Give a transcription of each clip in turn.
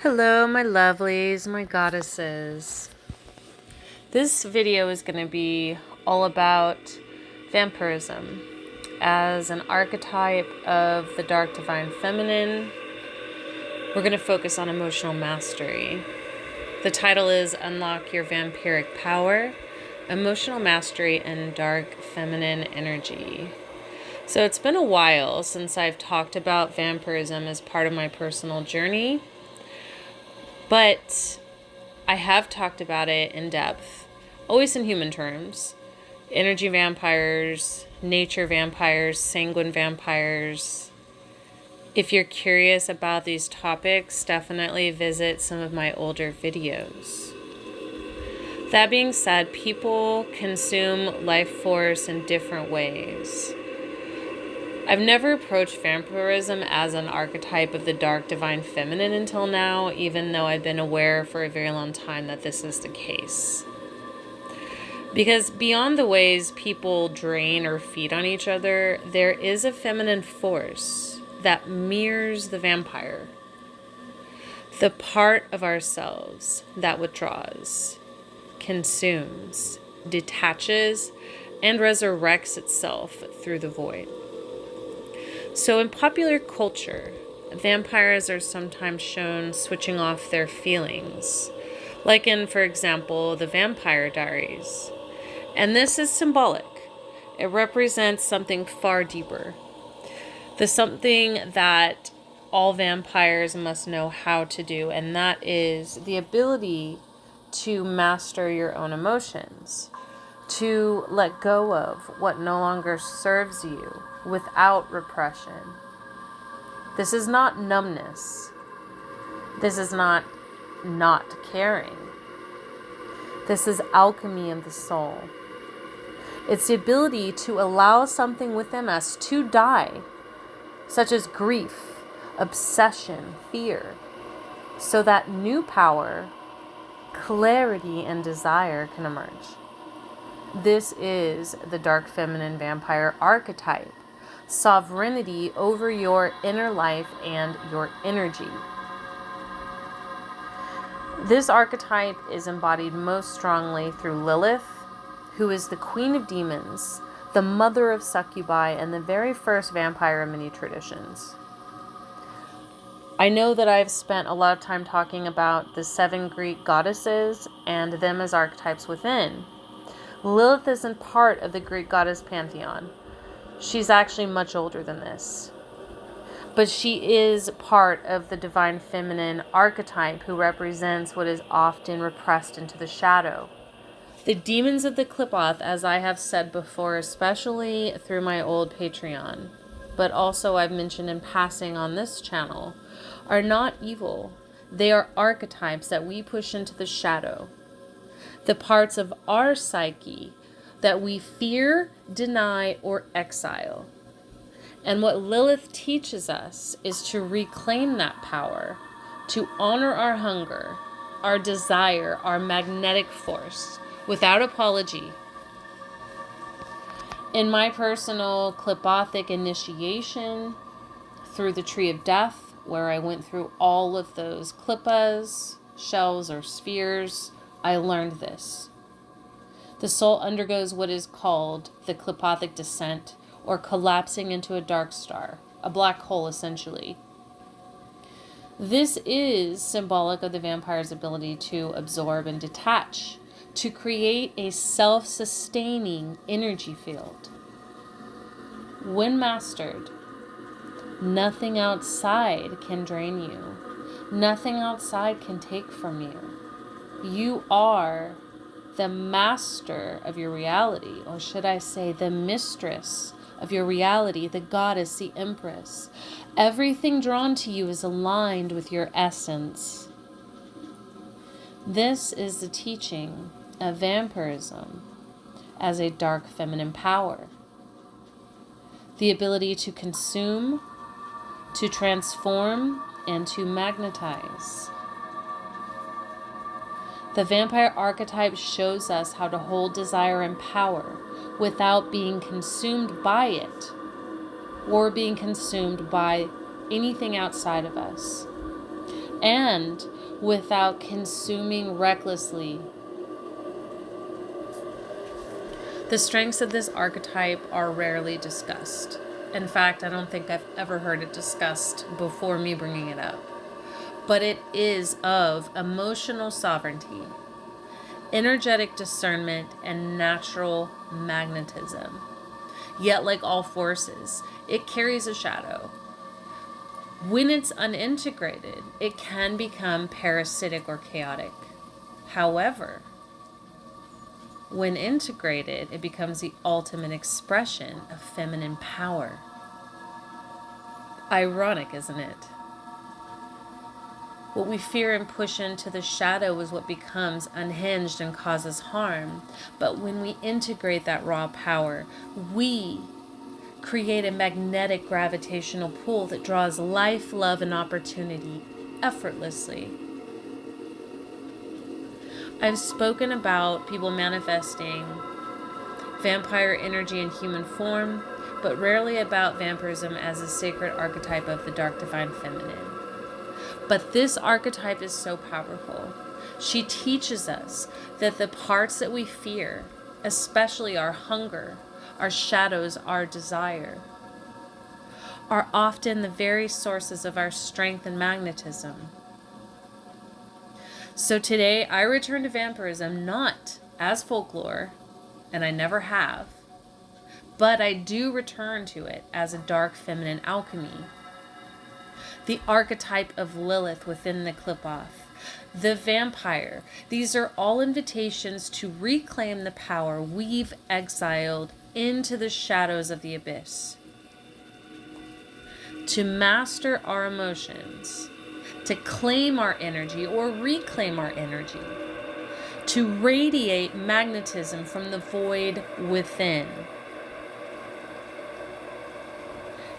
Hello, my lovelies, my goddesses. This video is going to be all about vampirism as an archetype of the dark divine feminine. We're going to focus on emotional mastery. The title is Unlock Your Vampiric Power, Emotional Mastery and Dark Feminine Energy. So it's been a while since I've talked about vampirism as part of my personal journey. But I have talked about it in depth, always in human terms. Energy vampires, nature vampires, sanguine vampires. If you're curious about these topics, definitely visit some of my older videos. That being said, people consume life force in different ways. I've never approached vampirism as an archetype of the dark divine feminine until now, even though I've been aware for a very long time that this is the case. Because beyond the ways people drain or feed on each other, there is a feminine force that mirrors the vampire. The part of ourselves that withdraws, consumes, detaches, and resurrects itself through the void. So in popular culture, vampires are sometimes shown switching off their feelings, like in, for example, the Vampire Diaries. And this is symbolic. It represents something far deeper. The something that all vampires must know how to do, and that is the ability to master your own emotions, to let go of what no longer serves you without repression. This is not numbness. This is not caring. This is alchemy of the soul. It's the ability to allow something within us to die, such as grief, obsession, fear, so that new power, clarity, and desire can emerge. This is the dark feminine vampire archetype. Sovereignty over your inner life and your energy. This archetype is embodied most strongly through Lilith, who is the queen of demons, the mother of succubi, and the very first vampire in many traditions. I know that I've spent a lot of time talking about the 7 Greek goddesses and them as archetypes within. Lilith isn't part of the Greek goddess pantheon. She's actually much older than this. But she is part of the divine feminine archetype who represents what is often repressed into the shadow. The demons of the Qliphoth, as I have said before, especially through my old Patreon, but also I've mentioned in passing on this channel, are not evil. They are archetypes that we push into the shadow. The parts of our psyche that we fear, deny, or exile. And what Lilith teaches us is to reclaim that power, to honor our hunger, our desire, our magnetic force, without apology. In my personal Qliphothic initiation through the Tree of Death, where I went through all of those Qliphas, shells or spheres, I learned this. The soul undergoes what is called the Qliphothic descent, or collapsing into a dark star, a black hole essentially. This is symbolic of the vampire's ability to absorb and detach, to create a self-sustaining energy field. When mastered, nothing outside can drain you. Nothing outside can take from you. You are the master of your reality, or should I say the mistress of your reality, the goddess, the empress. Everything drawn to you is aligned with your essence. This is the teaching of vampirism as a dark feminine power. The ability to consume, to transform, and to magnetize. The vampire archetype shows us how to hold desire and power without being consumed by it or being consumed by anything outside of us. and without consuming recklessly. The strengths of this archetype are rarely discussed. In fact, I don't think I've ever heard it discussed before me bringing it up. But it is of emotional sovereignty, energetic discernment, and natural magnetism. Yet, like all forces, it carries a shadow. When it's unintegrated, it can become parasitic or chaotic. However, when integrated, it becomes the ultimate expression of feminine power. Ironic, isn't it? What we fear and push into the shadow is what becomes unhinged and causes harm. But when we integrate that raw power, we create a magnetic gravitational pull that draws life, love, and opportunity effortlessly. I've spoken about people manifesting vampire energy in human form, but rarely about vampirism as a sacred archetype of the dark divine feminine. But this archetype is so powerful. She teaches us that the parts that we fear, especially our hunger, our shadows, our desire, are often the very sources of our strength and magnetism. So today I return to vampirism not as folklore, and I never have, but I do return to it as a dark feminine alchemy. The archetype of Lilith within the Qliphoth, the vampire. These are all invitations to reclaim the power we've exiled into the shadows of the abyss. To master our emotions, to claim our energy or reclaim our energy, to radiate magnetism from the void within.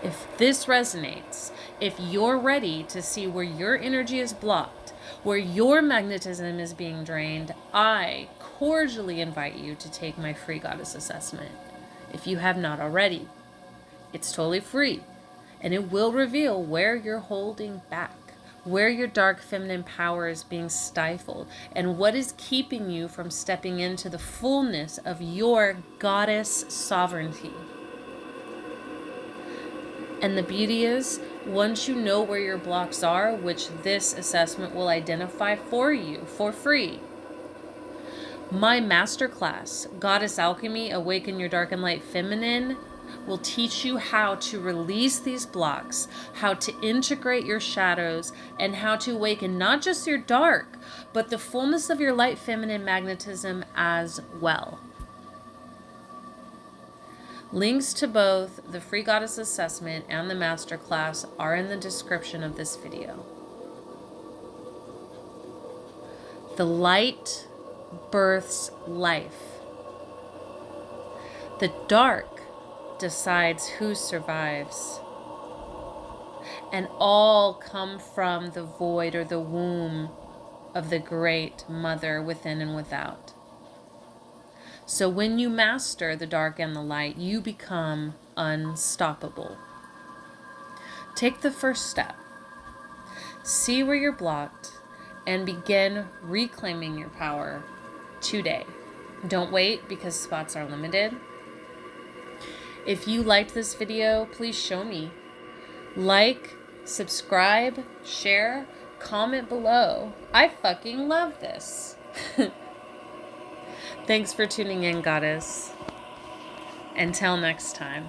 If this resonates, if you're ready to see where your energy is blocked, where your magnetism is being drained, I cordially invite you to take my free goddess assessment. If you have not already, it's totally free, and it will reveal where you're holding back, where your dark feminine power is being stifled, and what is keeping you from stepping into the fullness of your goddess sovereignty. And the beauty is, once you know where your blocks are, which this assessment will identify for you for free, my masterclass, Goddess Alchemy, Awaken Your Dark and Light Feminine, will teach you how to release these blocks, how to integrate your shadows, and how to awaken not just your dark, but the fullness of your light feminine magnetism as well. Links to both the free goddess assessment and the masterclass are in the description of this video. The light births life. The dark decides who survives. And all come from the void or the womb of the great mother within and without. So when you master the dark and the light, you become unstoppable. Take the first step. See where you're blocked and begin reclaiming your power today. Don't wait because spots are limited. If you liked this video, please show me. Like, subscribe, share, comment below. I fucking love this. Thanks for tuning in, Goddess. Until next time.